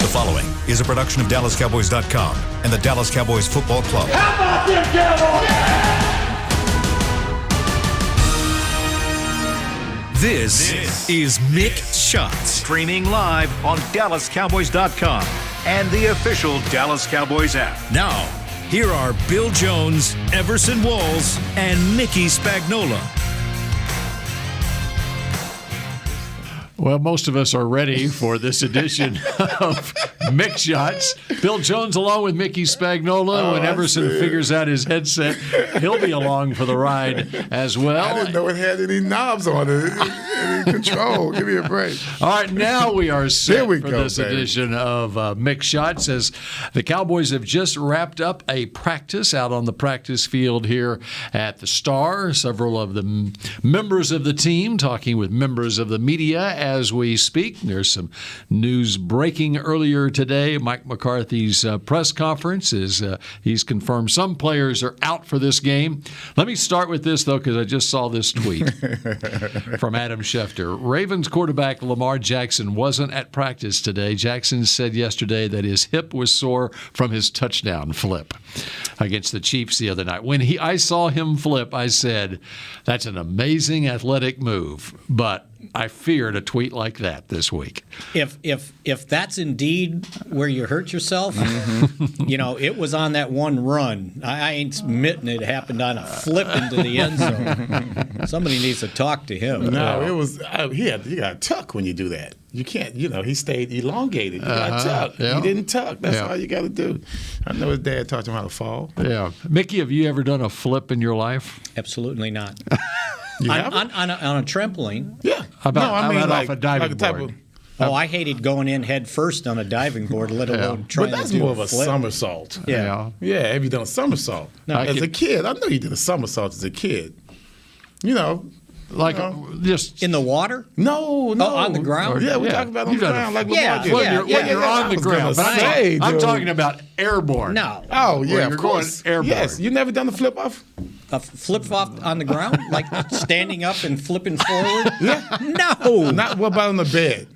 following is a production of DallasCowboys.com and the Dallas Cowboys Football Club. How about them Cowboys? This is Mick Shots. Streaming live on DallasCowboys.com and the official Dallas Cowboys app. Now, here are Bill Jones, Everson Walls, and Mickey Spagnola. Well, most of us are ready for this edition of Mick Shots. Bill Jones along with Mickey Spagnola. When Everson figures out his headset, he'll be along for the ride as well. I didn't know it had any knobs on it. Any control. Give me a break. All right, now we are set for go, this baby. edition of Mick Shots as the Cowboys have just wrapped up a practice out on the practice field here at the Star. Several of the members of the team talking with members of the media as we speak. There's some news breaking earlier today. Mike McCarthy's press conference is he's confirmed some players are out for this game. Let me start with this, though, because I just saw this tweet from Adam Schefter. Ravens quarterback Lamar Jackson wasn't at practice today. Jackson said yesterday that his hip was sore from his touchdown flip against the Chiefs the other night. When I saw him flip, I said, that's an amazing athletic move, but I feared a tweet like that this week. If that's indeed where you hurt yourself, you know, it was on that one run. I ain't admitting it happened on a flip into the end zone. Somebody needs to talk to him. No, it was. You got to tuck when you do that. You can't. You know, he stayed elongated. You got to tuck. Yeah. He didn't tuck. That's all you got to do. I know his dad taught him how to fall. Yeah, Mickey, have you ever done a flip in your life? Absolutely not. You on a trampoline. Yeah. How about like off a diving type board? Oh, I hated going in head first on a diving board, let alone trying But that's to do more of a flip. somersault. Yeah. Yeah. Have you done a somersault? No, as a kid, I know you did a somersault as a kid. You know. Like just In the water? No. Oh, on the ground? Yeah, we're talking about on You've the done ground. a- Like Yeah, Lamar did. yeah, when you're on the ground. But I'm talking about airborne. No. Oh, Where yeah, you're of course. going airborne. Yes. You never done the flip off? A flip off on the ground? Like standing up and flipping forward? Yeah. No. Not what about on the bed?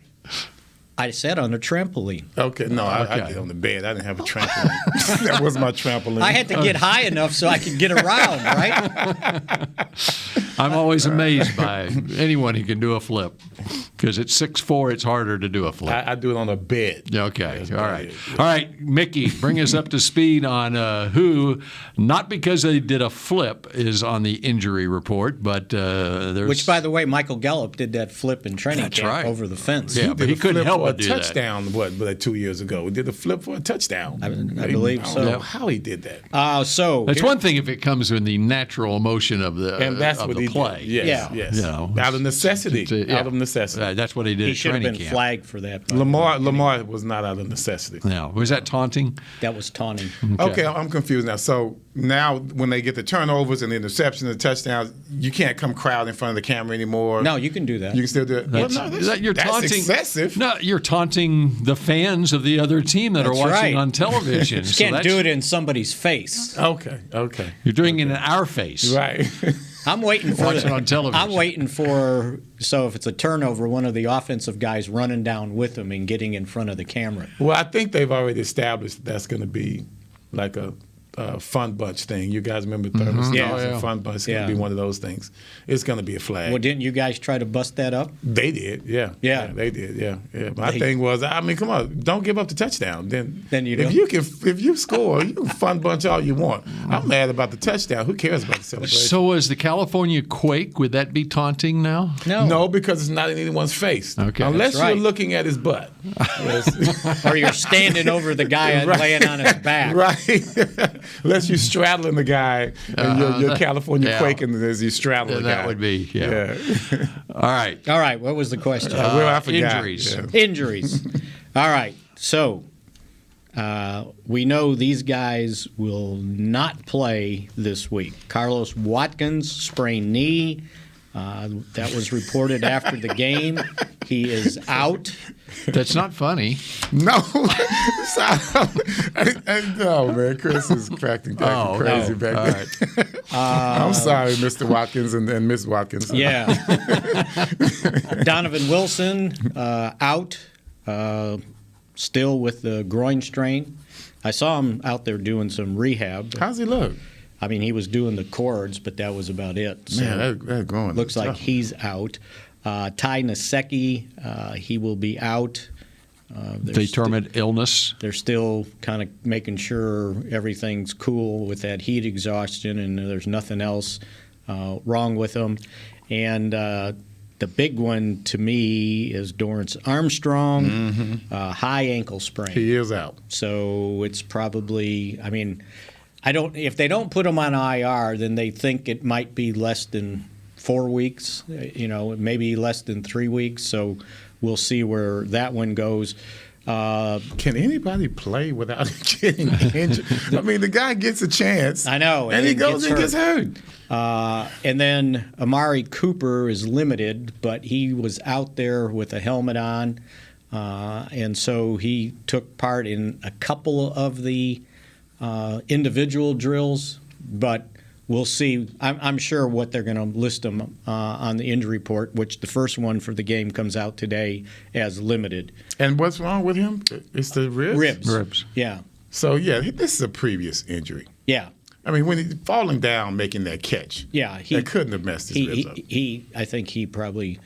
I said on a trampoline. Okay, no, I did on the bed. I didn't have a trampoline. That was my trampoline. I had to get high enough so I could get around, right? I'm always amazed by anyone who can do a flip because at 6'4", it's harder to do a flip. I do it on a bed. Okay. That's All about right. it. All right, Mickey, bring us up to speed on who, not because they did a flip, is on the injury report, but there's... Which, by the way, Michael Gallup did that flip in training That's camp right. over the fence. Yeah, but he couldn't help but a do that. touchdown. What 2 years ago? We did a flip for a touchdown. I believe so. I don't know how he did that. So It's one thing if it comes in the natural emotion of the And that's of what the he play. did. Yes, Yeah. yes. You know, out of necessity. yeah. Out of necessity. That's what he did he at should have training been camp. flagged for that. Lamar was not out of necessity. Yeah. Was that taunting? That was taunting. Okay, I'm confused now. So now when they get the turnovers and the interceptions and the touchdowns, you can't come crowd in front of the camera anymore. No, you can do that. You can still do it. That's, you're that's taunting, excessive. No, you're taunting the fans of the other team that That's are watching right. on television. You So can't that's- do it in somebody's face. Okay. You're doing it in our face. Right. I'm waiting for Watching on television. I'm waiting for so if it's a turnover, one of the offensive guys running down with him and getting in front of the camera. Well, I think they've already established that's going to be like a Fun Bunch thing. You guys remember Thurman Stars Yeah. and Fun Bunch? It's going Yeah. to be one of those things. It's going to be a flag. Well, didn't you guys try to bust that up? They did, yeah. Yeah. They did, yeah. My thing was, I mean, come on, don't give up the touchdown. Then you if you score, you can Fun Bunch all you want. I'm mad about the touchdown. Who cares about the celebration? So was the California quake, would that be taunting now? No, because it's not in anyone's face. Okay. Unless That's right. you're looking at his butt. Yes. Or you're standing over the guy and laying on his back. Right. Unless you're straddling the guy and you're California quaking as you straddle the guy. That would be, yeah. All right. All right, what was the question? Well, I forgot. Injuries. Yeah. Injuries. All right, so we know these guys will not play this week. Carlos Watkins, sprained knee. That was reported after the game. He is out. That's not funny. No. No, man. Chris is acting crazy back all there. right. I'm sorry, Mr. Watkins and Miss Watkins. Yeah. Donovan Wilson out. still with the groin strain. I saw him out there doing some rehab. How's he look? I mean, he was doing the cords, but that was about it. So Man, that groin looks like tough. he's out. Ty Nasecki, he will be out. Determined illness. They're still kind of making sure everything's cool with that heat exhaustion and there's nothing else wrong with him. And the big one to me is Dorrance Armstrong, high ankle sprain. He is out. So it's probably, I mean, if they don't put him on IR, then they think it might be less than 4 weeks, maybe less than 3 weeks. So we'll see where that one goes. Can anybody play without getting injured? I mean, the guy gets a chance. I know. And he goes and gets hurt. And then Amari Cooper is limited, but he was out there with a helmet on. And so he took part in a couple of the individual drills, but we'll see. I'm sure what they're going to list them on the injury report, which the first one for the game comes out today as limited. And what's wrong with him? It's the ribs? Ribs. Yeah. So, yeah, this is a previous injury. Yeah. I mean, when he's falling down, making that catch, Yeah. that couldn't have messed his ribs up. I think he probably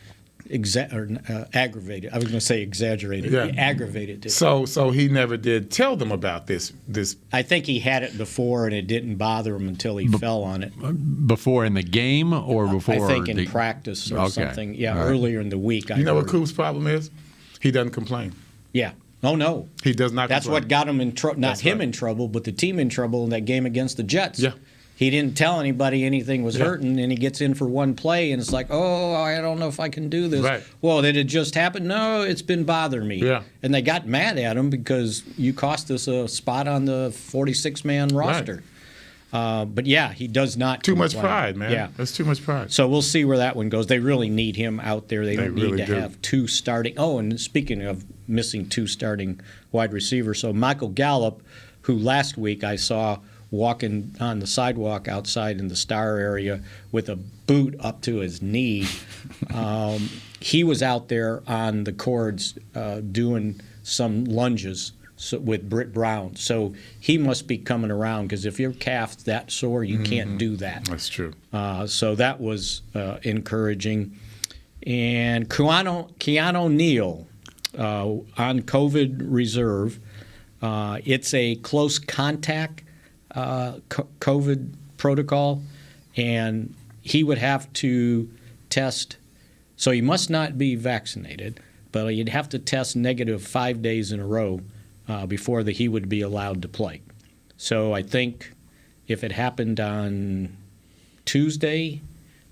aggravated. I was going to say exaggerated. Yeah. He aggravated it. So he never did tell them about this. I think he had it before, and it didn't bother him until he fell on it. Before in the game or before? I think in practice or something. Yeah, All right. earlier in the week. You know what Coop's problem is? He doesn't complain. Yeah. Oh, no. He does not That's complain. what got him in trouble. Not That's him right. in trouble, but the team in trouble in that game against the Jets. Yeah. He didn't tell anybody anything was hurting, and he gets in for one play, and it's like, oh, I don't know if I can do this. Right. Well, did it just happen? No, it's been bothering me. Yeah. And they got mad at him because you cost us a spot on the 46-man roster. But, yeah, he does not Too much complain. pride, man. Yeah. That's too much pride. So we'll see where that one goes. They really need him out there. They don't need really to do. have two starting. Oh, and speaking of missing two starting wide receivers, so Michael Gallup, who last week I saw walking on the sidewalk outside in the Star area with a boot up to his knee, he was out there on the cords doing some lunges with Britt Brown. So he must be coming around because if your calf's that sore, you can't do that. That's true. So that was encouraging. And Keanu Neal on COVID reserve. It's a close contact COVID protocol, and he would have to test. So he must not be vaccinated, but he'd have to test negative 5 days in a row before he would be allowed to play. So I think if it happened on Tuesday,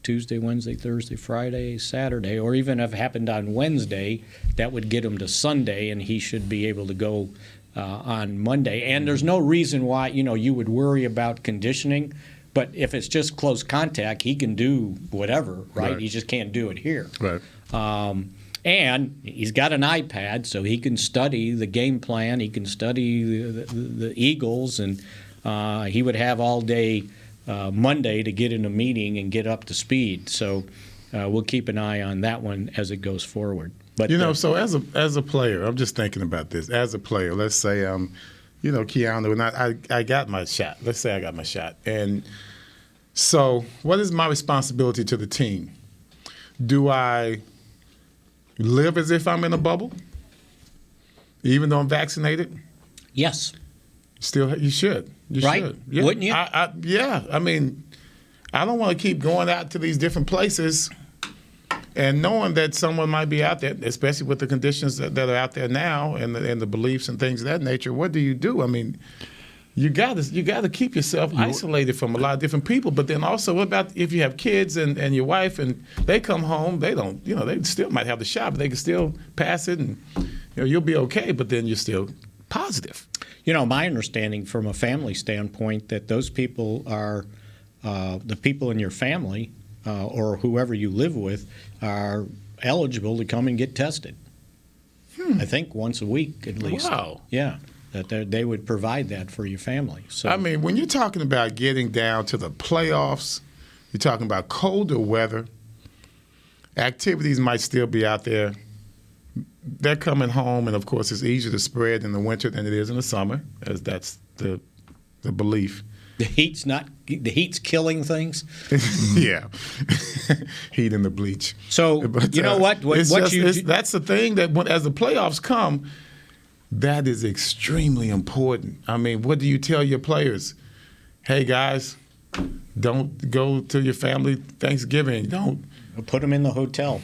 Wednesday, Thursday, Friday, Saturday, or even if it happened on Wednesday, that would get him to Sunday, and he should be able to go on Monday. And there's no reason why you would worry about conditioning, but if it's just close contact, he can do whatever, right? He just can't do it here. Right. And he's got an iPad, so he can study the game plan. He can study the Eagles, and he would have all day Monday to get in a meeting and get up to speed. So we'll keep an eye on that one as it goes forward. But so as a player, I'm just thinking about this. As a player, let's say Keanu, and I got my shot. Let's say I got my shot. And so what is my responsibility to the team? Do I live as if I'm in a bubble, even though I'm vaccinated? Yes. Still, you should. You right? should. Yeah. Wouldn't you? Yeah. I mean, I don't want to keep going out to these different places and knowing that someone might be out there, especially with the conditions that are out there now and the beliefs and things of that nature. What do you do? I mean, you got to keep yourself isolated from a lot of different people. But then also, what about if you have kids and your wife and they come home, they don't, they still might have the shot, but they can still pass it and you'll be okay. But then you're still positive. My understanding from a family standpoint that those people are the people in your family or whoever you live with are eligible to come and get tested. I think once a week at least. Wow. Yeah, that they would provide that for your family. So I mean, when you're talking about getting down to the playoffs, you're talking about colder weather. Activities might still be out there they're coming home, and of course it's easier to spread in the winter than it is in the summer, as that's the belief. The heat's killing things. Yeah, heat and the bleach. So But, you know what? That's the thing that as the playoffs come, that is extremely important. I mean, what do you tell your players? Hey guys, don't go to your family Thanksgiving. Don't put them in the hotel.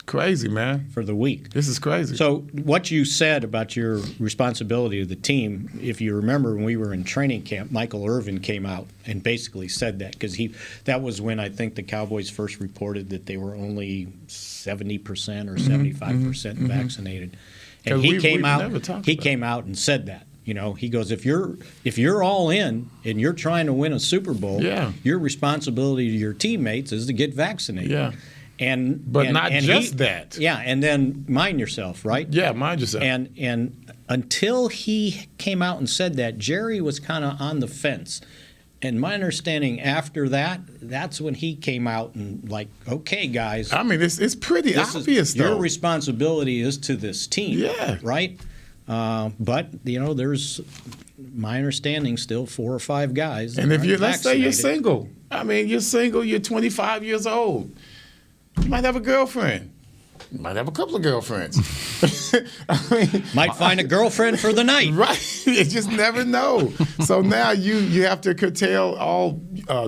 Crazy, man. For the week. This is crazy. So what you said about your responsibility to the team, if you remember when we were in training camp, Michael Irvin came out and basically said that because that was when I think the Cowboys first reported that they were only 70% or 75% vaccinated. And he came out and said that. You know, he goes, if you're all in and you're trying to win a Super Bowl, your responsibility to your teammates is to get vaccinated. Yeah. But not just that. Yeah, and then mind yourself, right? Yeah, mind yourself. And until he came out and said that, Jerry was kind of on the fence. And my understanding after that, that's when he came out and like, okay, guys. I mean, it's pretty obvious, though. Your responsibility is to this team. Yeah. Right? But, you know, there's, my understanding, still 4 or 5 guys. And if let's say you're single. I mean, you're single, you're 25 years old. You might have a girlfriend. You might have a couple of girlfriends. Might find a girlfriend for the night. Right. You just never know. So now you have to curtail all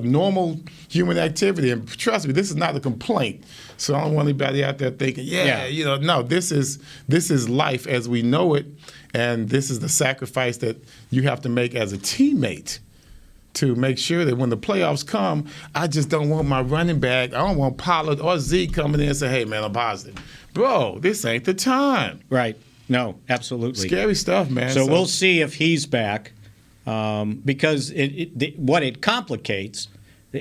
normal human activity. And trust me, this is not a complaint. So I don't want anybody out there thinking, no, this is life as we know it. And this is the sacrifice that you have to make as a teammate to make sure that when the playoffs come, I just don't want my running back, I don't want Pollard or Zeke coming in and say, hey, man, I'm positive. Bro, this ain't the time. Right. No, absolutely. Scary stuff, man. So we'll see if he's back because what it complicates,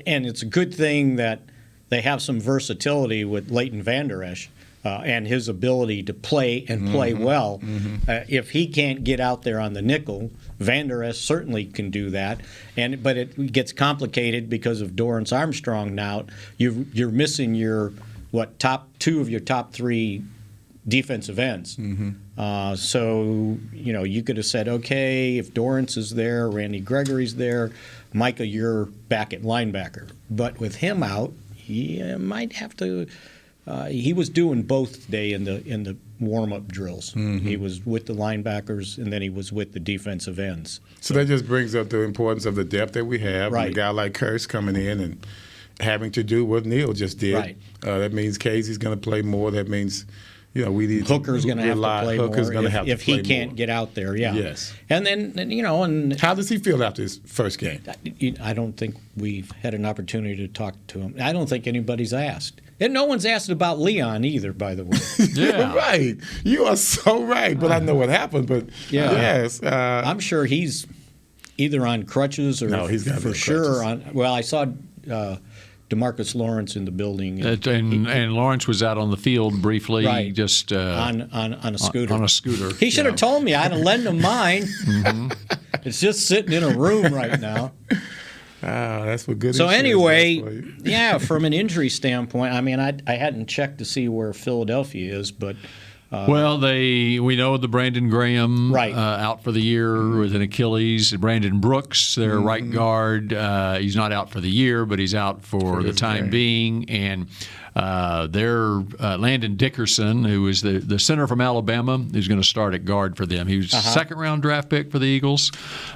and it's a good thing that they have some versatility with Leighton Vander Esch and his ability to play and play well. If he can't get out there on the nickel, Vander Esch certainly can do that. But it gets complicated because of Dorrance Armstrong now. You're missing your top 2 of your top 3 defensive ends. So you could have said, okay, if Dorrance is there, Randy Gregory's there, Micah, you're back at linebacker. But with him out, he might have to. He was doing both today in the warm-up drills. He was with the linebackers, and then he was with the defensive ends. So that just brings up the importance of the depth that we have. Right. And a guy like Kurtz coming in and having to do what Neil just did. Right. That means Casey's going to play more. That means, we need Hooker's going to have to play Hooker's more going to have to if play he can't more. get out there. Yeah. Yes. And then and how does he feel after his first game? I don't think we've had an opportunity to talk to him. I don't think anybody's asked. And no one's asked about Leon either, by the way. Yeah. Right. You are so right. But I know what happened. But yes. I'm sure he's either on crutches or he's got for sure on. Well, I saw DeMarcus Lawrence in the building. And Lawrence was out on the field briefly, right. just on a scooter. On a scooter. He should have told me. I'd have lent him mine. It's just sitting in a room right now. That's what good. So anyway, from an injury standpoint, I mean, I hadn't checked to see where Philadelphia is, but. We know the Brandon Graham out for the year with an Achilles. Brandon Brooks, their right guard, he's not out for the year, but he's out for the time being. And their Landon Dickerson, who is the center from Alabama, who's going to start at guard for them. He was a second-round draft pick for the Eagles.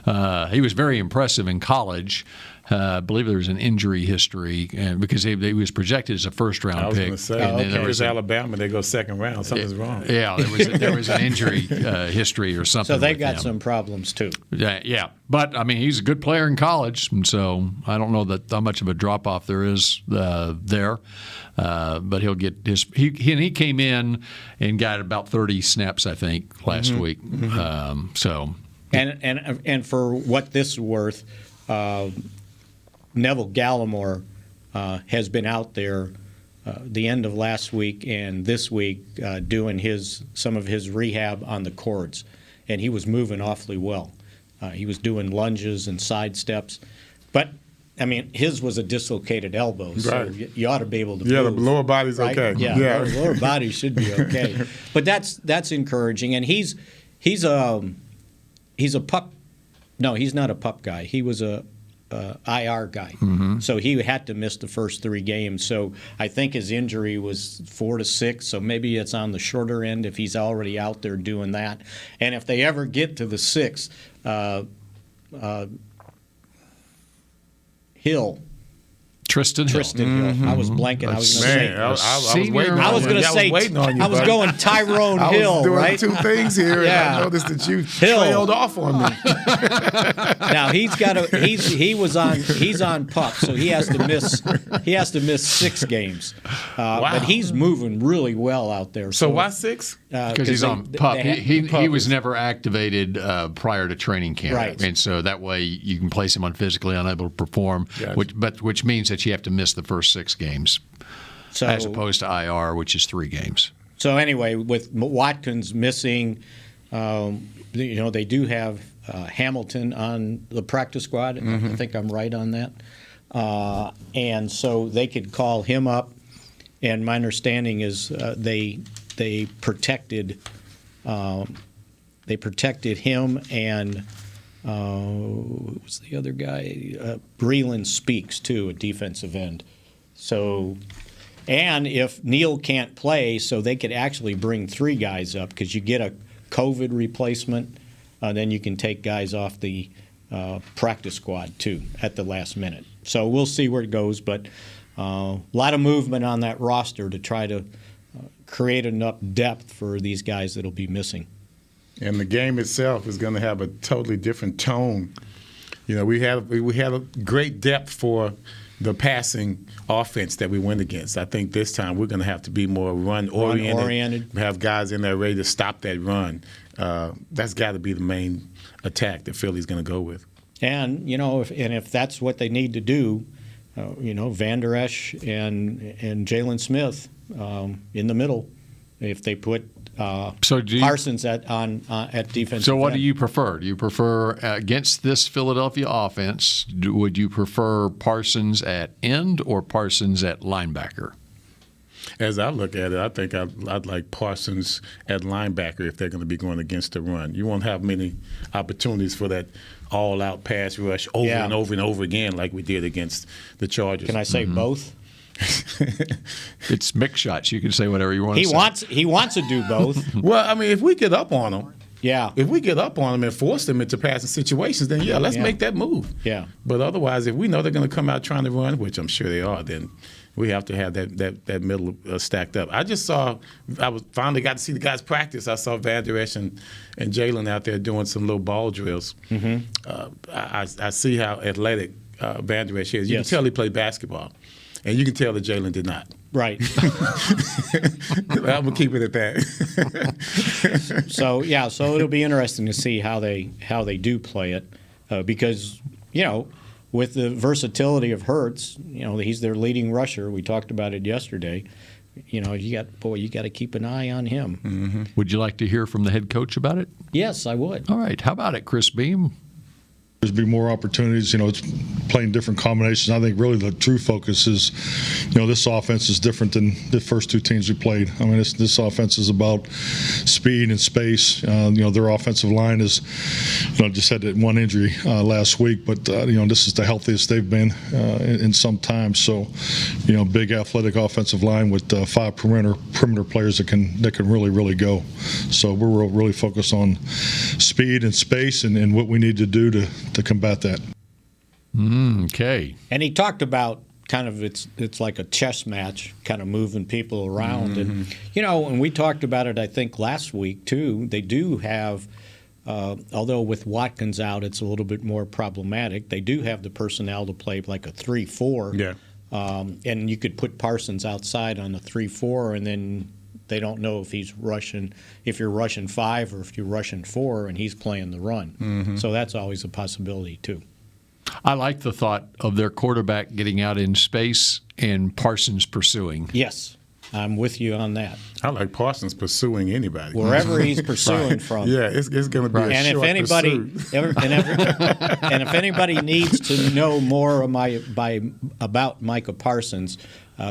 He was very impressive in college. I believe there was an injury history because he was projected as a first-round pick. I was going to say, if it's Alabama, they go second round. Something's wrong. Yeah, there was an injury history or something. So they got some problems too. Yeah, but I mean, he's a good player in college, and so I don't know how much of a drop-off there is there. But he'll get his. He came in and got about 30 snaps, I think, last week. So and for what this is worth. Neville Gallimore has been out there the end of last week and this week doing some of his rehab on the cords, and he was moving awfully well. He was doing lunges and side steps, but I mean, his was a dislocated elbow, so Right. you ought to be able to Yeah, move. the lower body's right? okay. Yeah, lower body should be okay. But that's encouraging, and he's a pup. No, he's not a pup guy. He was a IR guy, so he had to miss the first 3 games. So I think his injury was 4 to 6. So maybe it's on the shorter end if he's already out there doing that. And if they ever get to the 6th, Tristan Hill. Hill. I was blanking. I was going to say. Man, I was Senior- waiting on I was you. going to I say. waiting on you, I was buddy. going Tyrone I Hill, was doing right? 2 things here, Yeah. and I noticed that you Hill. trailed off on me. Now he's on pup, so he has to miss 6 games. But he's moving really well out there. So why 6? Because he's on pup. He was never activated prior to training camp. Right. And so that way you can place him on physically unable to perform, Gotcha. which means that you have to miss the first 6 games as opposed to IR, which is 3 games. So anyway, with Watkins missing, they do have Hamilton on the practice squad. I think I'm right on that. And so they could call him up. And my understanding is they protected him and who was the other guy? Breland Speaks too, a defensive end. So, and if Neal can't play, so they could actually bring 3 guys up because you get a COVID replacement, then you can take guys off the practice squad too at the last minute. So we'll see where it goes, but a lot of movement on that roster to try to create enough depth for these guys that'll be missing. And the game itself is going to have a totally different tone. You know, we had a great depth for the passing offense that we went against. I think this time we're going to have to be more run-oriented. Have guys in there ready to stop that run. That's got to be the main attack that Philly's going to go with. And, if that's what they need to do, Van Der Esch and Jalen Smith in the middle, if they put Parsons at defense. So what do you prefer? Do you prefer against this Philadelphia offense, would you prefer Parsons at end or Parsons at linebacker? As I look at it, I think I'd like Parsons at linebacker if they're going to be going against the run. You won't have many opportunities for that all-out pass rush over and over and over again like we did against the Chargers. Can I say both? It's Mick shots. You can say whatever you want to say. He wants to do both. Well, I mean, if we get up on them, yeah. If we get up on them and force them into passing situations, then let's make that move. Yeah. But otherwise, if we know they're going to come out trying to run, which I'm sure they are, then we have to have that middle stacked up. I finally got to see the guys practice. I saw Van Der Esch and Jalen out there doing some little ball drills. I see how athletic Van Der Esch is. You can tell he played basketball. And you can tell that Jalen did not. Right. I'm gonna keep it at that. So it'll be interesting to see how they do play it, because with the versatility of Hurts, he's their leading rusher. We talked about it yesterday. You got to keep an eye on him. Mm-hmm. Would you like to hear from the head coach about it? Yes, I would. All right. How about it, Chris Beam? There's be more opportunities. It's playing different combinations. I think really the true focus is, this offense is different than the first 2 teams we played. I mean, this offense is about speed and space. Their offensive line is, just had that 1 injury last week, but this is the healthiest they've been in some time. So, big athletic offensive line with 5 perimeter players that can really, really go. So we're really focused on speed and space and what we need to do to combat that. Okay. And he talked about kind of it's like a chess match, kind of moving people around. And, and we talked about it, I think, last week, too. They do have, although with Watkins out, it's a little bit more problematic, they do have the personnel to play like a 3-4. Yeah. And you could put Parsons outside on the 3-4, and then they don't know if you're rushing 5 or if you're rushing 4 and he's playing the run. So that's always a possibility too. I like the thought of their quarterback getting out in space and Parsons pursuing. Yes. I'm with you on that. I like Parsons pursuing anybody. Wherever he's pursuing from. Yeah, it's going to be a and short if anybody pursuit. and if anybody needs to know more about Micah Parsons,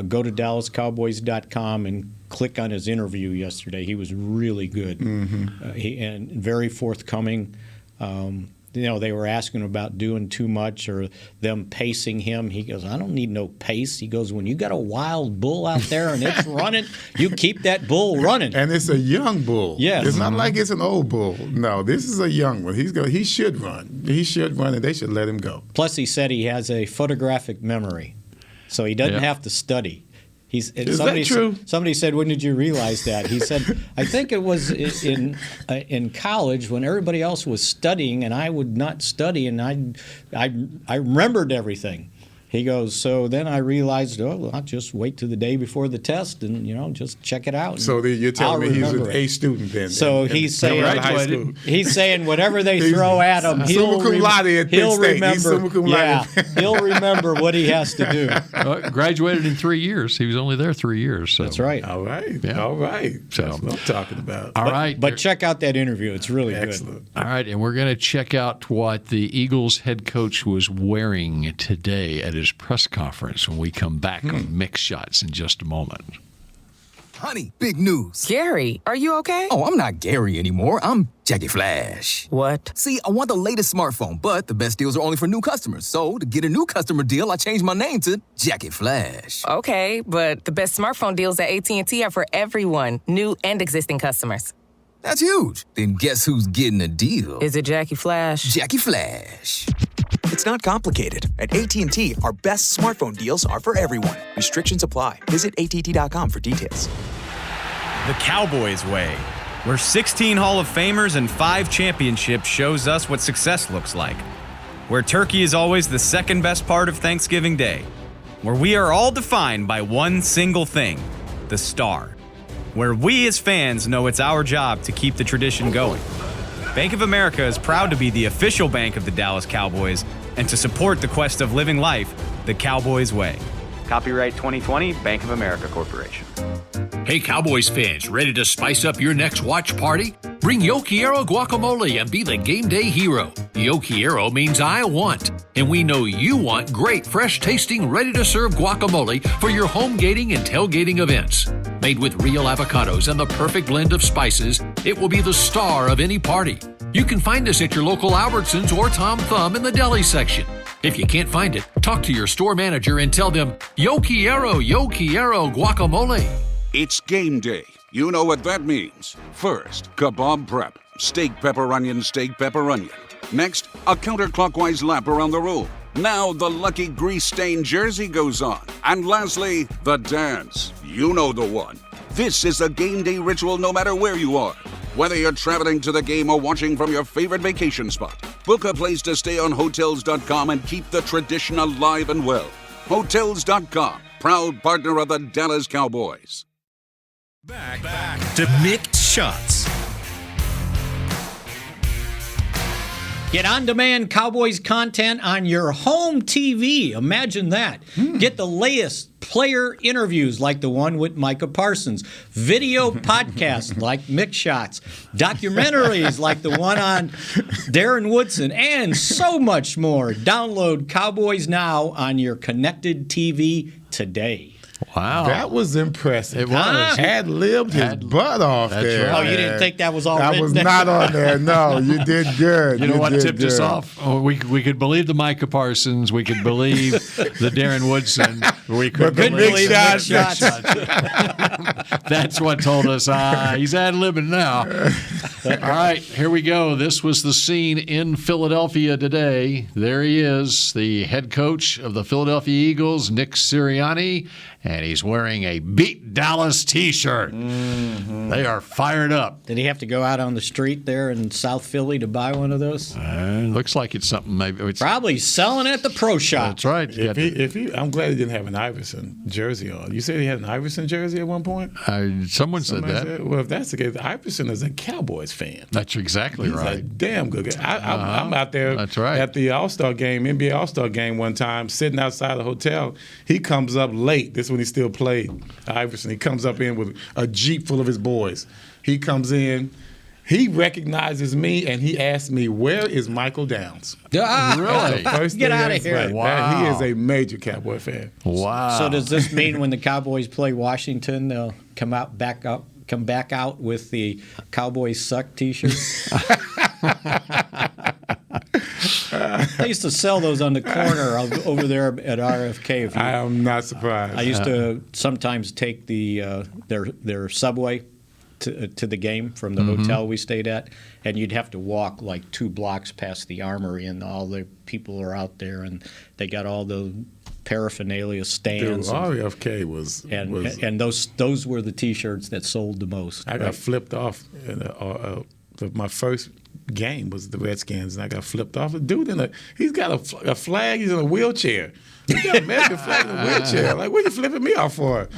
go to DallasCowboys.com and click on his interview yesterday. He was really good and very forthcoming. They were asking about doing too much or them pacing him. He goes, I don't need no pace. He goes, when you got a wild bull out there and it's running, you keep that bull running. And it's a young bull. Yes. It's not like it's an old bull. No, this is a young one. He should run. He should run, and they should let him go. Plus, he said he has a photographic memory, so he doesn't have to study. Is that true? Somebody said, when did you realize that? He said, I think it was in college when everybody else was studying and I would not study, and I remembered everything. He goes, so then I realized, I'll just wait till the day before the test and, just check it out. So you're telling me he's an A student then? So he's saying whatever they throw at him, he'll remember. Yeah, he'll remember what he has to do. Graduated in 3 years. He was only there 3 years. So. That's right. All right. Yeah. All right. So, that's what I'm talking about. All right. But check out that interview. It's really excellent. Good. All right, and we're going to check out what the Eagles head coach was wearing today at his press conference when we come back on Mick Shots in just a moment. Honey, big news. Gary, are you okay? Oh, I'm not Gary anymore. I'm Jackie Flash. What? See, I want the latest smartphone, but the best deals are only for new customers. So to get a new customer deal, I changed my name to Jackie Flash. Okay, but the best smartphone deals at AT&T are for everyone, new and existing customers. That's huge. Then guess who's getting a deal? Is it Jackie Flash? Jackie Flash. It's not complicated. At AT&T, our best smartphone deals are for everyone. Restrictions apply. Visit att.com for details. The Cowboys way, where 16 Hall of Famers and 5 championships shows us what success looks like. Where turkey is always the second best part of Thanksgiving Day. Where we are all defined by one single thing, the star. Where we as fans know it's our job to keep the tradition going. Bank of America is proud to be the official bank of the Dallas Cowboys and to support the quest of living life the Cowboys way. Copyright 2020, Bank of America Corporation. Hey, Cowboys fans, ready to spice up your next watch party? Bring Yo Quiero guacamole and be the game day hero. Yo Quiero means I want, and we know you want great, fresh-tasting, ready-to-serve guacamole for your home gating and tailgating events. Made with real avocados and the perfect blend of spices, it will be the star of any party. You can find us at your local Albertsons or Tom Thumb in the deli section. If you can't find it, talk to your store manager and tell them, Yo Quiero guacamole. It's game day. You know what that means. First, kebab prep. Steak, pepper, onion, steak, pepper, onion. Next, a counterclockwise lap around the room. Now the lucky grease-stained jersey goes on. And lastly, the dance. You know the one. This is a game day ritual no matter where you are. Whether you're traveling to the game or watching from your favorite vacation spot, book a place to stay on Hotels.com and keep the tradition alive and well. Hotels.com, proud partner of the Dallas Cowboys. Back to Mick Shots. Get on-demand Cowboys content on your home TV. Imagine that. Get the latest player interviews like the one with Micah Parsons, video podcasts like Mick Shots, documentaries like the one on Darren Woodson, and so much more. Download Cowboys Now on your connected TV today. Wow. That was impressive. It was. Ad-libbed his butt off there. Right. Oh, you didn't think that was all That was not on there. No, you did good. You know what tipped us off? Oh, we could believe the Micah Parsons. We could believe the Darren Woodson. We could believe Mick Shots. That's what told us, he's ad-libbing now. All right, here we go. This was the scene in Philadelphia today. There he is, the head coach of the Philadelphia Eagles, Nick Sirianni, and he's wearing a Beat Dallas T-shirt. Mm-hmm. They are fired up. Did he have to go out on the street there in South Philly to buy one of those? Looks like it's something maybe. It's probably selling at the pro shop. That's right. I'm glad he didn't have an Iverson jersey on. You said he had an Iverson jersey at one point? Someone said that. Well, if that's the case, Iverson is a Cowboys Cowboys fan. That's exactly He's right. a damn good guy. I'm out there That's right. at the All-Star game, NBA All-Star game one time, sitting outside the hotel. He comes up late. This is when he still played, Iverson. He comes up in with a Jeep full of his boys. He comes in. He recognizes me, and he asks me, "Where is Michael Downs?" Really? Get out of here. Right. Wow. He is a major Cowboy fan. Wow. So does this mean when the Cowboys play Washington, they'll come back out with the Cowboys Suck T-shirt? They used to sell those on the corner over there at RFK. I am not surprised. I used to sometimes take their subway to the game from the hotel we stayed at, and you'd have to walk like 2 blocks past the Armory, and all the people are out there, and they got all the paraphernalia stands. Dude, RFK was and those were the T-shirts that sold the most. I got flipped off. My first game was the Redskins, and I got flipped off. A dude he's got a flag. He's in a wheelchair. He got an American flag in a wheelchair. Like, what are you flipping me off for?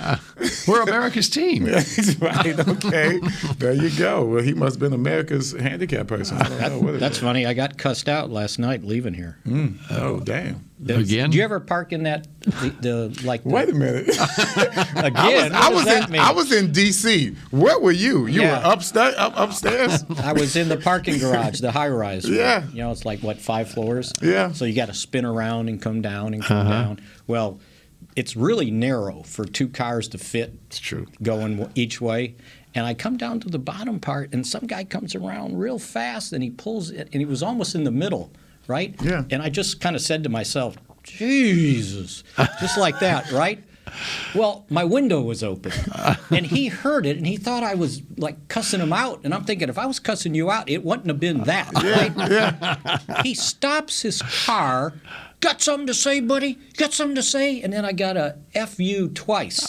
We're America's team. That's right. Okay. There you go. Well, he must have been America's handicapped person. That's funny. I got cussed out last night leaving here. Oh, damn. Again? Do you ever park in that Wait a minute. Again, I was in D.C. Where were you? You were upstairs? I was in the parking garage, the high rise. Yeah. You know, it's like 5 floors. Yeah. So you got to spin around and come down and come down. Well, it's really narrow for 2 cars to fit. It's true. Going each way. And I come down to the bottom part, and some guy comes around real fast, and he pulls it, and he was almost in the middle, right? Yeah. And I just kind of said to myself, Jesus, just like that, right? Well, my window was open, and he heard it, and he thought I was like cussing him out. And I'm thinking, if I was cussing you out, it wouldn't have been that, right? Yeah. He stops his car. Got something to say, buddy? Got something to say? And then I got a F you twice.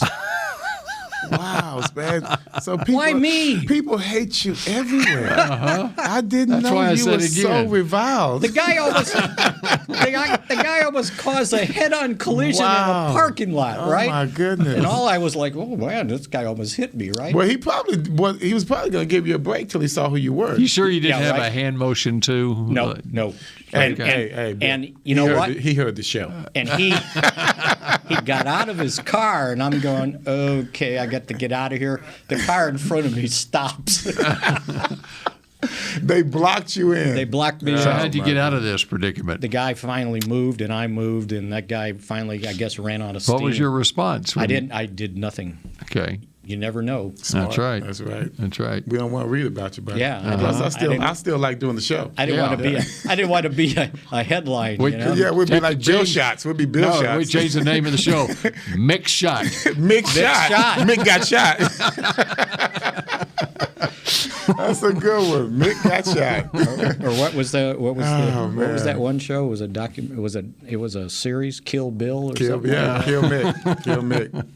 Wow, man. So people, why me? People hate you everywhere. I didn't That's why know I you said were so again. reviled. The guy almost caused a head-on collision in a parking lot, right? Oh my goodness! And all I was like, oh man, this guy almost hit me, right? Well, he was probably going to give you a break till he saw who you were. You sure you didn't Yeah, have right. a hand motion too? No. Hey, and you know what? He heard the show. And he got out of his car, and I'm going, okay, I got to get out of here. The car in front of me stops. They blocked you in. They blocked me So in. how'd you get out of this predicament? The guy finally moved, and I moved, and that guy finally, I guess, ran out of steam. What was your response? I did nothing. Okay. You never know. Smart. That's right. That's right. That's right. We don't want to read about you, buddy. Yeah. Plus, I still like doing the show. I didn't want to be a headline. You know? Yeah, we'd be like Bill Shots. We'd be Bill Shots. We changed the name of the show. Mick Shot. Mick Shot. Mick got shot. That's a good one. Mick got shot. Or what was that one show? It was a document. It was a series, Kill Bill or something. Yeah, Kill Mick. Kill Mick.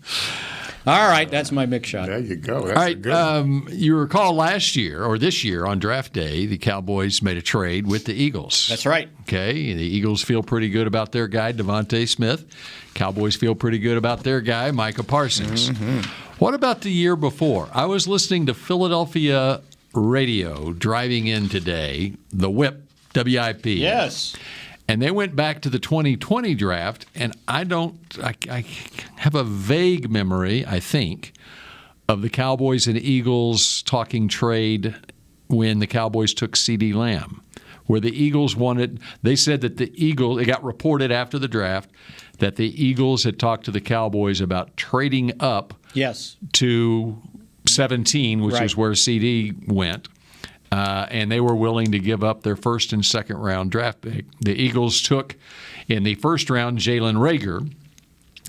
All right, that's my Mick shot. There you go. That's All right. a good one. You recall last year or this year on draft day, the Cowboys made a trade with the Eagles. That's right. Okay. The Eagles feel pretty good about their guy, Devontae Smith. Cowboys feel pretty good about their guy, Micah Parsons. What about the year before? I was listening to Philadelphia radio driving in today, the WIP, W-I-P. Yes. And they went back to the 2020 draft, and I have a vague memory, I think, of the Cowboys and Eagles talking trade when the Cowboys took CeeDee Lamb, where the Eagles they said that it got reported after the draft that the Eagles had talked to the Cowboys about trading up to 17, which is where CD went. And they were willing to give up their first and second round draft pick. The Eagles took in the first round Jalen Reagor,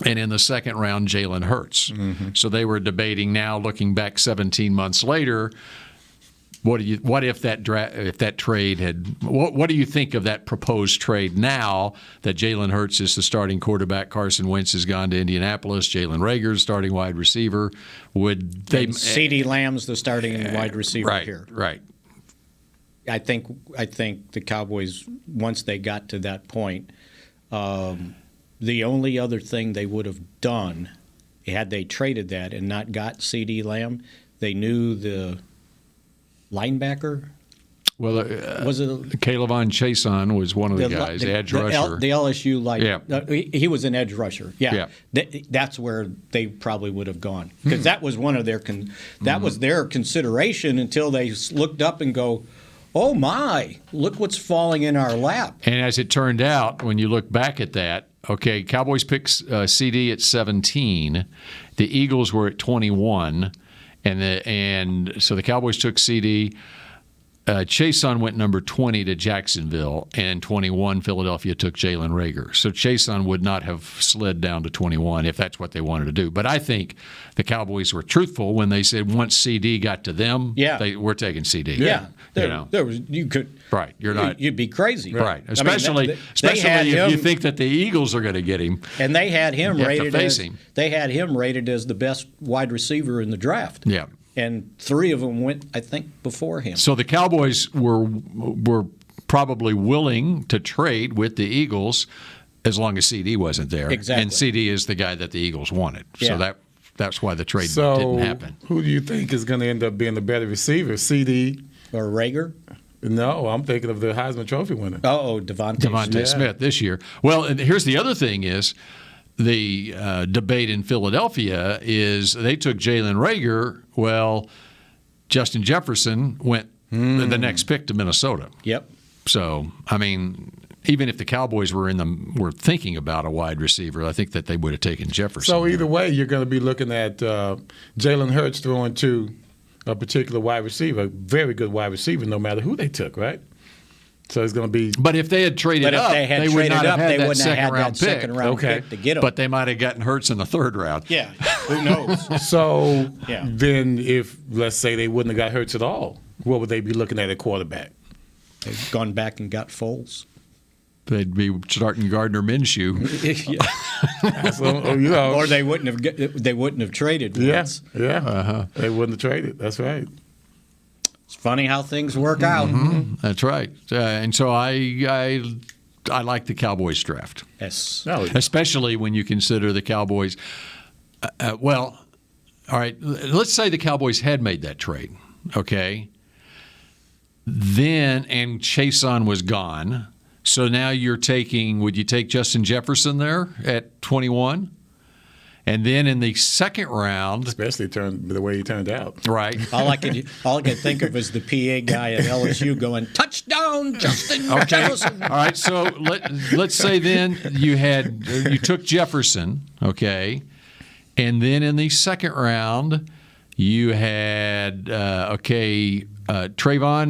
and in the second round Jalen Hurts. So they were debating now, looking back 17 months later, what do you think of that proposed trade now that Jalen Hurts is the starting quarterback, Carson Wentz has gone to Indianapolis, Jalen Reagor's starting wide receiver? Would they? CeeDee Lamb's the starting wide receiver here. Right. I think the Cowboys, once they got to that point, the only other thing they would have done had they traded that and not got CeeDee Lamb, they knew linebacker. Well, was it Calevon Chason was one of the guys, edge rusher. The LSU he was an edge rusher. Yeah. That's where they probably would have gone because that was one of their was their consideration until they looked up and go, oh my, look what's falling in our lap. And as it turned out, when you look back at that, okay, Cowboys picked CD at 17, the Eagles were at 21, and so the Cowboys took CD. Chason went number 20 to Jacksonville, and 21 Philadelphia took Jalen Reagor. So Chason would not have slid down to 21 if that's what they wanted to do. But I think the Cowboys were truthful when they said once CD got to them, we're taking CD. Yeah, you could. Right, you'd be crazy. Right, especially if you think that the Eagles are going to get him. And they had him rated as the best wide receiver in the draft. Yeah. And 3 of them went, I think, before him. So the Cowboys were probably willing to trade with the Eagles as long as CD wasn't there. Exactly. And CD is the guy that the Eagles wanted. Yeah. So that's why the trade didn't happen. Who do you think is going to end up being the better receiver, CD or Reagor? No, I'm thinking of the Heisman Trophy winner. Devontae Smith this year. Well, and here's the other thing is, the debate in Philadelphia is they took Jalen Reagor. Well, Justin Jefferson went the next pick to Minnesota. Yep. So, I mean, even if the Cowboys were thinking about a wide receiver, I think that they would have taken Jefferson. So either way, you're going to be looking at Jalen Hurts throwing to a particular wide receiver, a very good wide receiver, no matter who they took, right? So it's going to be. But if they had traded up, they would not have had that second round pick to get him. But they might have gotten Hurts in the 3rd round. Yeah, who knows? So then, if let's say they wouldn't have got Hurts at all, what would they be looking at quarterback? They've gone back and got Foles. They'd be starting Gardner Minshew. So, or they wouldn't have traded. Once. Yeah. They wouldn't have traded. That's right. It's funny how things work out. Mm-hmm. That's right. And so I like the Cowboys draft. Yes. Especially when you consider the Cowboys. Well, all right, let's say the Cowboys had made that trade, okay? Then, and Chason was gone. So now would you take Justin Jefferson there at 21? And then in the 2nd round, especially the way he turned out, right? All I could think of is the PA guy at LSU going touchdown, Justin Jefferson. All right, so let's say then you took Jefferson, okay, and then in the 2nd round you had Trayvon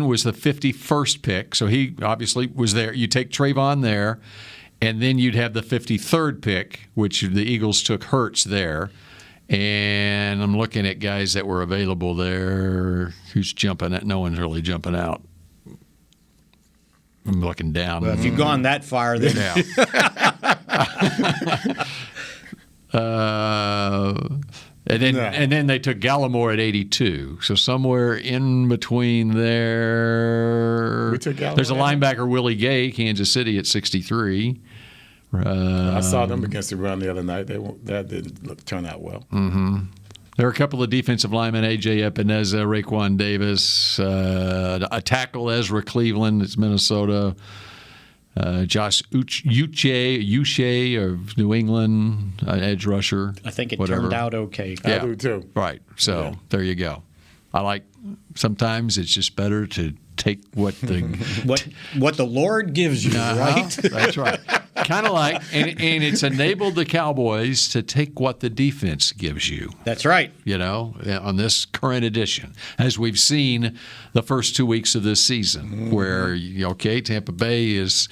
was the 51st pick, so he obviously was there. You take Trayvon there. And then you'd have the 53rd pick, which the Eagles took Hurts there. And I'm looking at guys that were available there. Who's jumping out? No one's really jumping out. I'm looking down. Well, if you've gone that far, then And then they took Gallimore at 82. So somewhere in between there, we took Gallimore. There's a linebacker, Willie Gay, Kansas City at 63. I saw them against the run the other night. That didn't turn out well. Mm-hmm. There are a couple of defensive linemen, A.J. Epineza, Raekwon Davis, a tackle, Ezra Cleveland, it's Minnesota, Josh Uche of New England, edge rusher. I think it turned out okay. I do too. Right. So there you go. Sometimes it's just better to take what the what the Lord gives you, right? That's right. Kind of like, and it's enabled the Cowboys to take what the defense gives you. That's right. On this current edition, as we've seen the first 2 weeks of this season, where Tampa Bay is.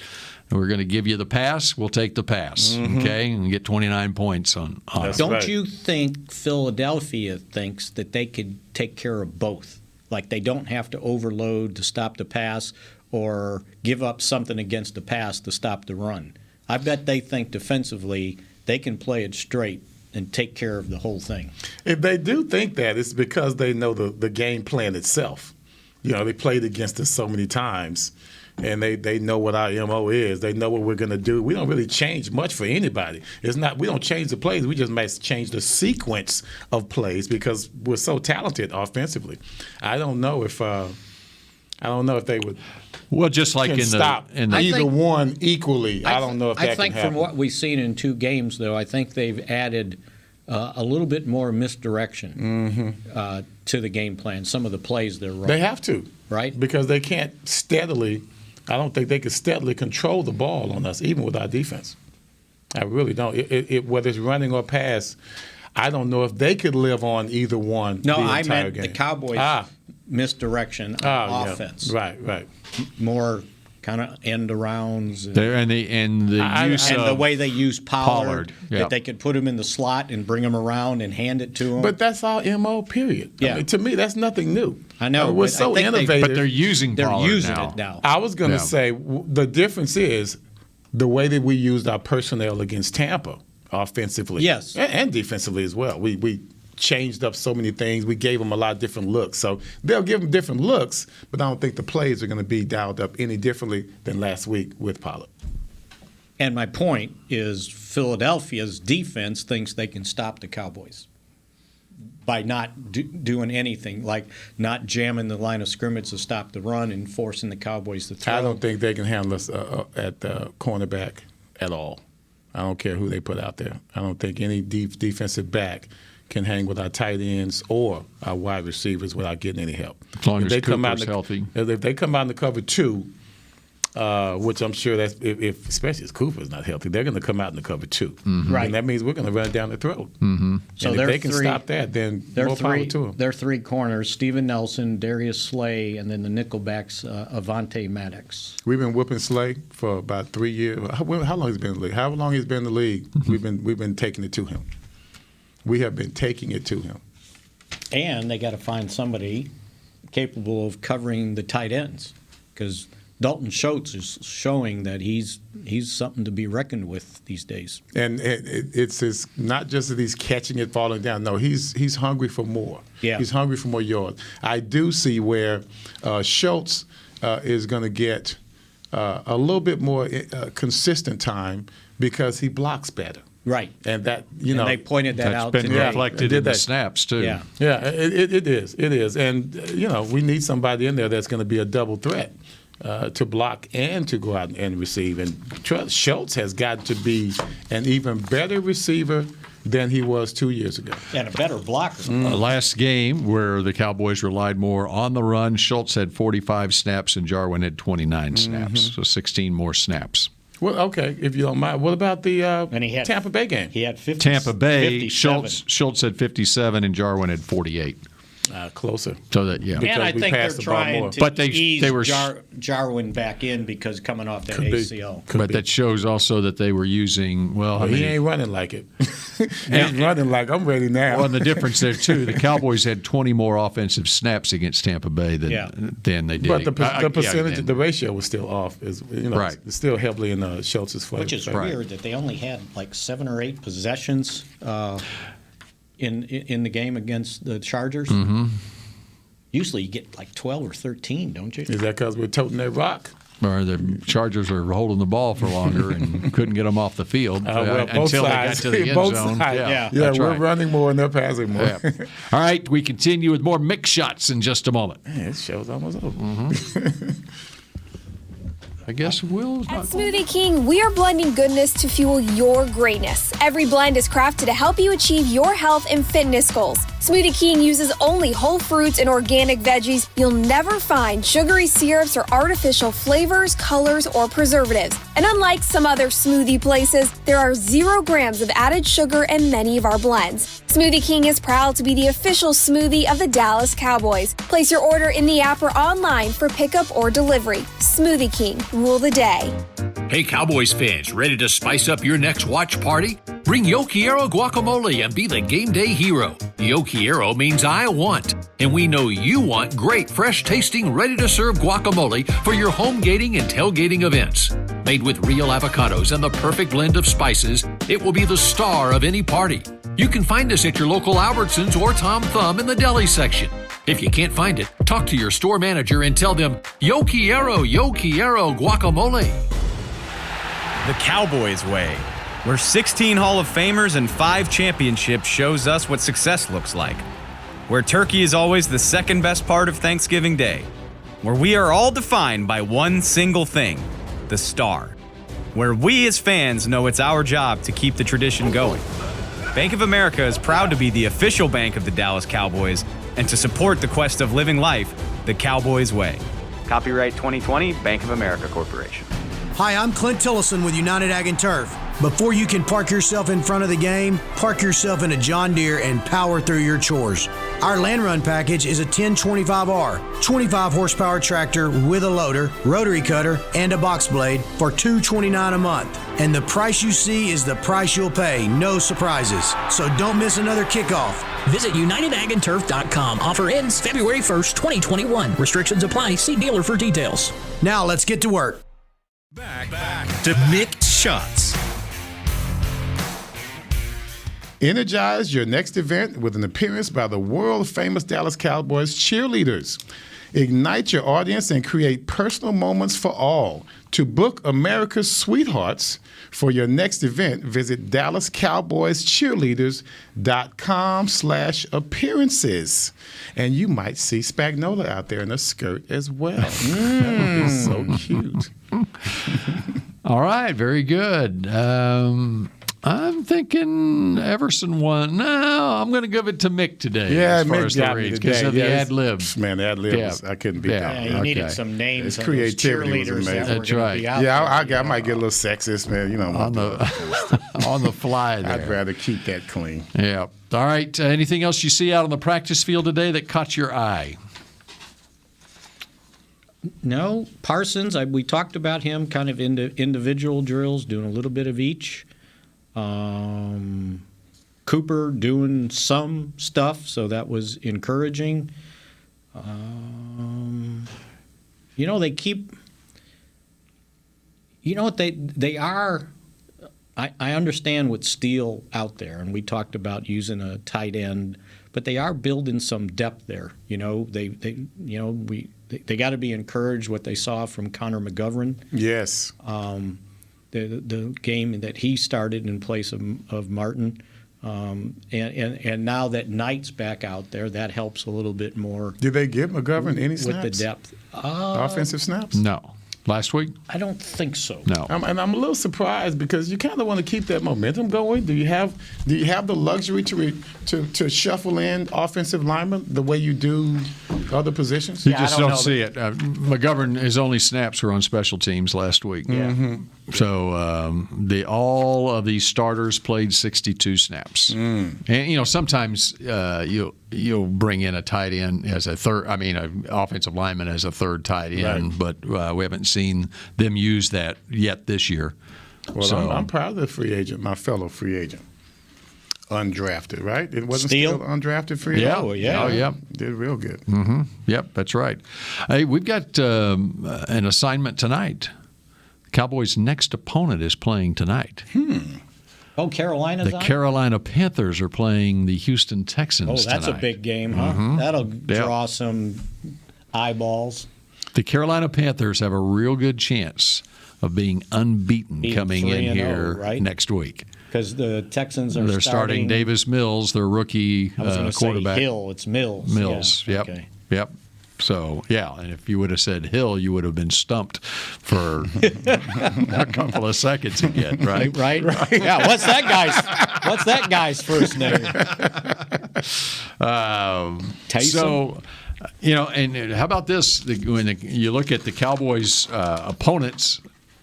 We're going to give you the pass. We'll take the pass, okay, and get 29 points on it. Don't you think Philadelphia thinks that they could take care of both? Like they don't have to overload to stop the pass or give up something against the pass to stop the run. I bet they think defensively they can play it straight and take care of the whole thing. If they do think that, it's because they know the game plan itself. They played against us so many times. And they know what our MO is. They know what we're going to do. We don't really change much for anybody. We don't change the plays. We just might change the sequence of plays because we're so talented offensively. I don't know if I don't know if they would. Well, just like in stop either one equally. I don't know if that can happen. I think from what we've seen in 2 games, though, I think they've added a little bit more misdirection to the game plan. Some of the plays they're running. They have to, right? Because they can't steadily. I don't think they can steadily control the ball on us, even with our defense. I really don't. Whether it's running or pass, I don't know if they could live on either one. No, the I entire meant game. the Cowboys' misdirection on offense. Yeah. Right. More kind of end arounds and the way they use Pollard. Yep. That they could put him in the slot and bring him around and hand it to him. But that's all MO. Period. Yeah. I mean, to me, that's nothing new. I know. We're so innovative. But they're using Pollard it now. I was going to say the difference is the way that we used our personnel against Tampa offensively, yes, and defensively as well. We changed up so many things. We gave them a lot of different looks. So they'll give them different looks, but I don't think the plays are going to be dialed up any differently than last week with Pollard. And my point is Philadelphia's defense thinks they can stop the Cowboys by not doing anything, like not jamming the line of scrimmage to stop the run and forcing the Cowboys to throw. I don't think they can handle us at cornerback at all. I don't care who they put out there. I don't think any defensive back can hang with our tight ends or our wide receivers without getting any help. As long as Cooper's healthy. If they come out in the cover 2, which I'm sure that's if especially if Cooper's not healthy, they're going to come out in the cover 2. Mm-hmm. Right. And that means we're going to run it down the throat. Mm-hmm. So and if they can stop that, then more power to them. Their 3 corners, Steven Nelson, Darius Slay, and then the nickelbacks, Avonte Maddox. We've been whooping Slay for about 3 years. How long has he been in the league? However long he's been in the league, we've been taking it to him. We have been taking it to him. And they got to find somebody capable of covering the tight ends, because Dalton Schultz is showing that he's something to be reckoned with these days. And it's not just that he's catching it falling down. No, he's hungry for more. Yeah. He's hungry for more yards. I do see where Schultz is going to get a little bit more consistent time because he blocks better. Right. And that, and they pointed that out today. That's been reflected in the that. snaps, too. Yeah, it is. It is. And, we need somebody in there that's going to be a double threat to block and to go out and receive. And Schultz has got to be an even better receiver than he was 2 years ago. And a better blocker. Last game where the Cowboys relied more on the run, Schultz had 45 snaps and Jarwin had 29 snaps, so 16 more snaps. Well, okay, if you don't mind. What about the Tampa Bay game? He had 50. Tampa Bay, 57. Schultz had 57 and Jarwin had 48. Closer. So that because and I think they're trying to ease they were Jarwin back in because coming off that ACL. But that shows also that they were using he ain't running like it. He's running like I'm ready now. Well, and the difference there too, the Cowboys had 20 more offensive snaps against Tampa Bay than they did. But the percentage, the ratio was still off. Right. It's still heavily in Schultz's favor. Which is weird that they only had like 7 or 8 possessions. In the game against the Chargers. Mm-hmm. Usually you get like 12 or 13, don't you? Is that because we're toting that rock? Or the Chargers are holding the ball for longer and couldn't get them off the field until they got to the end zone. Yeah, we're running more and they're passing more. Yeah. All right, we continue with more Mick shots in just a moment. Man, this show's almost over. Mm-hmm. I guess we'll. At Smoothie King, we are blending goodness to fuel your greatness. Every blend is crafted to help you achieve your health and fitness goals. Smoothie King uses only whole fruits and organic veggies. You'll never find sugary syrups or artificial flavors, colors, or preservatives. And unlike some other smoothie places, there are 0 grams of added sugar in many of our blends. Smoothie King is proud to be the official smoothie of the Dallas Cowboys. Place your order in the app or online for pickup or delivery. Smoothie King, rule the day. Hey, Cowboys fans, ready to spice up your next watch party? Bring Yo Quiero guacamole and be the game day hero. Yo Quiero means I want, and we know you want great, fresh-tasting, ready-to-serve guacamole for your home gating and tailgating events. Made with real avocados and the perfect blend of spices, it will be the star of any party. You can find us at your local Albertsons or Tom Thumb in the deli section. If you can't find it, talk to your store manager and tell them, Yo Quiero guacamole. The Cowboys way, where 16 Hall of Famers and 5 championships shows us what success looks like. Where turkey is always the second best part of Thanksgiving Day. where we are all defined by one single thing, the star. Where we as fans know it's our job to keep the tradition going. Bank of America is proud to be the official bank of the Dallas Cowboys and to support the quest of living life the Cowboys way. Copyright 2020, Bank of America Corporation. Hi, I'm Clint Tillison with United Ag and Turf. Before you can park yourself in front of the game, park yourself in a John Deere and power through your chores. Our Land Run package is a 1025R, 25 horsepower tractor with a loader, rotary cutter, and a box blade for $229 a month. And the price you see is the price you'll pay, no surprises. So don't miss another kickoff. Visit UnitedAgAndTurf.com. Offer ends February 1st, 2021. Restrictions apply. See dealer for details. Now let's get to work. Back to Mick Shots. Energize your next event with an appearance by the world-famous Dallas Cowboys cheerleaders. Ignite your audience and create personal moments for all. To book America's sweethearts for your next event, visit DallasCowboyscheerleaders.com/appearances. And you might see Spagnola out there in a skirt as well. That would be so cute. All right, very good. I'm thinking Everson won. No, I'm going to give it to Mick today. Yeah, as far Mick as the got me reads, today. because of the ad lib. Man, the ad lib, I couldn't beat that. Yeah, you needed some names. His creativity was amazing. That's right. I might get a little sexist, man. You know, on the fly there. I'd rather keep that clean. Yeah. All right. Anything else you see out on the practice field today that caught your eye? No, Parsons. We talked about him, kind of individual drills, doing a little bit of each. Cooper doing some stuff, so that was encouraging. They keep. You know what they are. I understand with Steele out there, and we talked about using a tight end, but they are building some depth there. They got to be encouraged what they saw from Connor McGovern. Yes. The game that he started in place of Martin, and now that Knight's back out there, that helps a little bit more. Did they give McGovern any snaps? With the depth? Offensive snaps? No. Last week? I don't think so. No. And I'm a little surprised because you kind of want to keep that momentum going. Do you have the luxury to shuffle in offensive linemen the way you do other positions? You just don't see it. McGovern, his only snaps were on special teams last week. Yeah. Mm-hmm. So all of these starters played 62 snaps. And sometimes you'll bring in a tight end as a third. I mean, an offensive lineman as a third tight end, but we haven't seen them use that yet this year. Well, so, I'm proud of the free agent, my fellow free agent. Undrafted, right? It wasn't still undrafted free agent? Yeah. Oh, yeah. Oh, yeah. Did real good. Mm-hmm. Yep, that's right. Hey, we've got an assignment tonight. Cowboys' next opponent is playing tonight. Oh, Carolina's on? The Carolina Panthers are playing the Houston Texans tonight. A big game, huh? Mm-hmm. That'll draw some eyeballs. The Carolina Panthers have a real good chance of being unbeaten coming in here next week. Because the Texans are starting Davis Mills, their rookie quarterback. Say Hill, it's Mills. Mills, yeah. Yep. Okay. Yep. So, and if you would have said Hill, you would have been stumped for a couple of seconds again, right? Right. Yeah, what's that guy's first name? Tyson? So, and how about this? When you look at the Cowboys' opponents,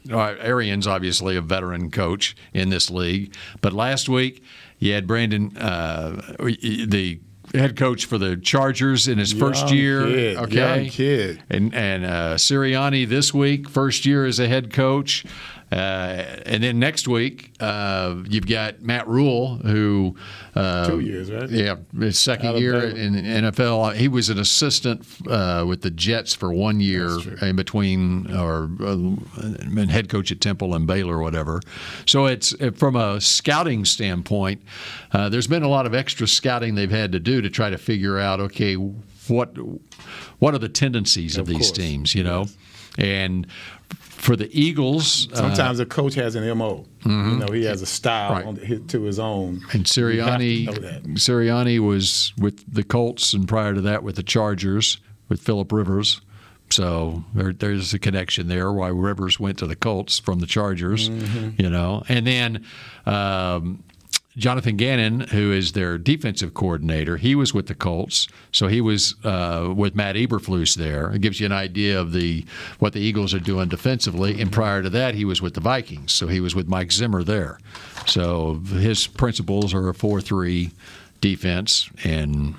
Arians, obviously a veteran coach in this league, but last week you had Brandon, the head coach for the Chargers in his first year. Young kid. And Sirianni this week, first year as a head coach. And then next week, you've got Matt Rule, who 2 years, right? Yeah, his second year in the NFL. He was an assistant with the Jets for 1 year in between, or head coach at Temple and Baylor or whatever. So it's from a scouting standpoint, there's been a lot of extra scouting they've had to do to try to figure out, okay, what are the tendencies of these teams, and for the Eagles, sometimes a coach has an MO. Mm-hmm. He has a style to his own. And Sirianni was with the Colts, and prior to that with the Chargers with Phillip Rivers. So there's a connection there. Why Rivers went to the Colts from the Chargers, and then. Jonathan Gannon, who is their defensive coordinator, he was with the Colts, so he was with Matt Eberflus there. It gives you an idea of what the Eagles are doing defensively. And prior to that, he was with the Vikings, so he was with Mike Zimmer there. So his principles are a 4-3 defense, and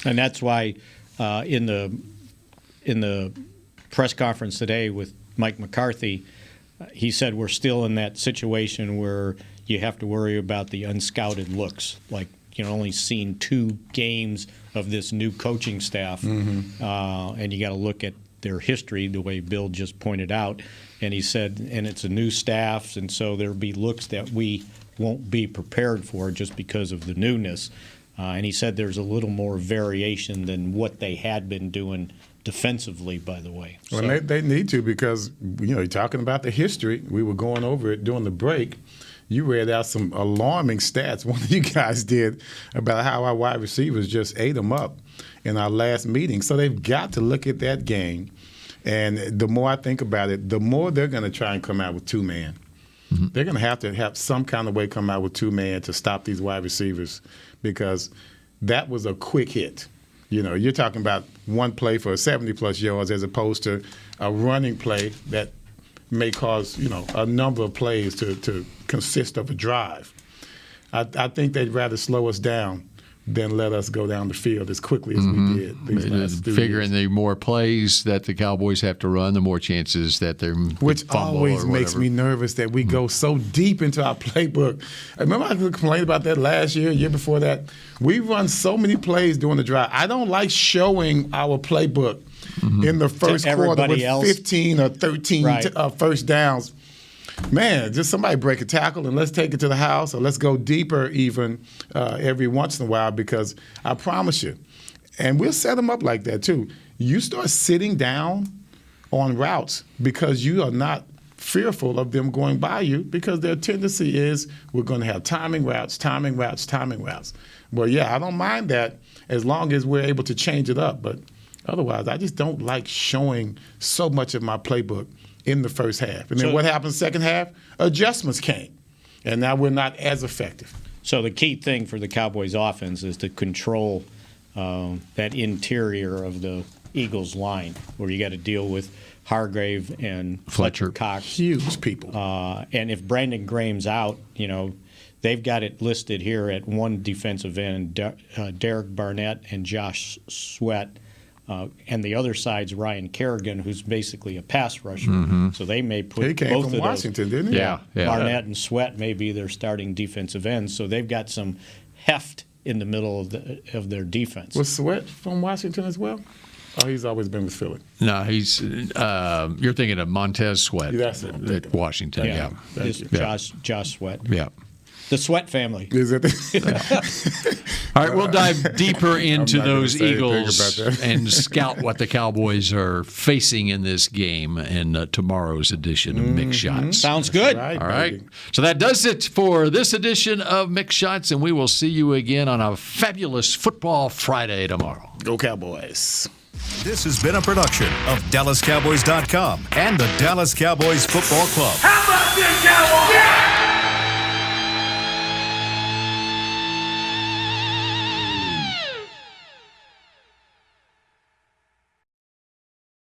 that's why in the press conference today with Mike McCarthy, he said we're still in that situation where you have to worry about the unscouted looks, like only seen 2 games of this new coaching staff, and you got to look at their history, the way Bill just pointed out. And he said, and it's a new staff, and so there'll be looks that we won't be prepared for just because of the newness. And he said there's a little more variation than what they had been doing defensively, by the way. Well, they need to, because you're talking about the history. We were going over it during the break. You read out some alarming stats, one of you guys did, about how our wide receivers just ate them up in our last meeting. So they've got to look at that game. And the more I think about it, the more they're going to try and come out with 2-man. Mm-hmm. They're going to have some kind of way come out with 2-man to stop these wide receivers, because that was a quick hit. You're talking about one play for 70-plus yards as opposed to a running play that may cause, a number of plays to consist of a drive. I think they'd rather slow us down than let us go down the field as quickly as we did these last 2 Figuring years. the more plays that the Cowboys have to run, the more chances that they're Which always makes me nervous that we go so deep into our playbook. I remember I complained about that last year before that. We run so many plays during the drive. I don't like showing our playbook in the first quarter with 15 or 13 first downs. Man, just somebody break a tackle and let's take it to the house, or let's go deeper even every once in a while, because I promise you, and we'll set them up like that too, you start sitting down on routes because you are not fearful of them going by you, because their tendency is we're going to have timing routes. Well, yeah, I don't mind that as long as we're able to change it up, but otherwise I just don't like showing so much of my playbook in the first half. And then what happened second half? Adjustments came, and now we're not as effective. So the key thing for the Cowboys offense is to control that interior of the Eagles line, where you got to deal with Hargrave and Fletcher Cox. Huge people. And if Brandon Graham's out, they've got it listed here at one defensive end, Derek Barnett and Josh Sweat. And the other side's Ryan Kerrigan, who's basically a pass rusher. Mm-hmm. So they may put he came both from of Washington, those. Didn't he? Yeah. Barnett and Sweat may be their starting defensive ends. So they've got some heft in the middle of their defense. Was Sweat from Washington as well? Oh, he's always been with Philly. No, he's. You're thinking of Montez Sweat at Washington. Yeah. Josh Sweat. Yeah. The Sweat family. Is it? All right, we'll dive deeper into those Eagles and scout what the Cowboys are facing in this game in tomorrow's edition of Mick Shots. Sounds good. Right, all right. So that does it for this edition of Mick Shots, and we will see you again on a fabulous Football Friday tomorrow. Go Cowboys. This has been a production of DallasCowboys.com and the Dallas Cowboys Football Club. How about this, Cowboys? Yeah!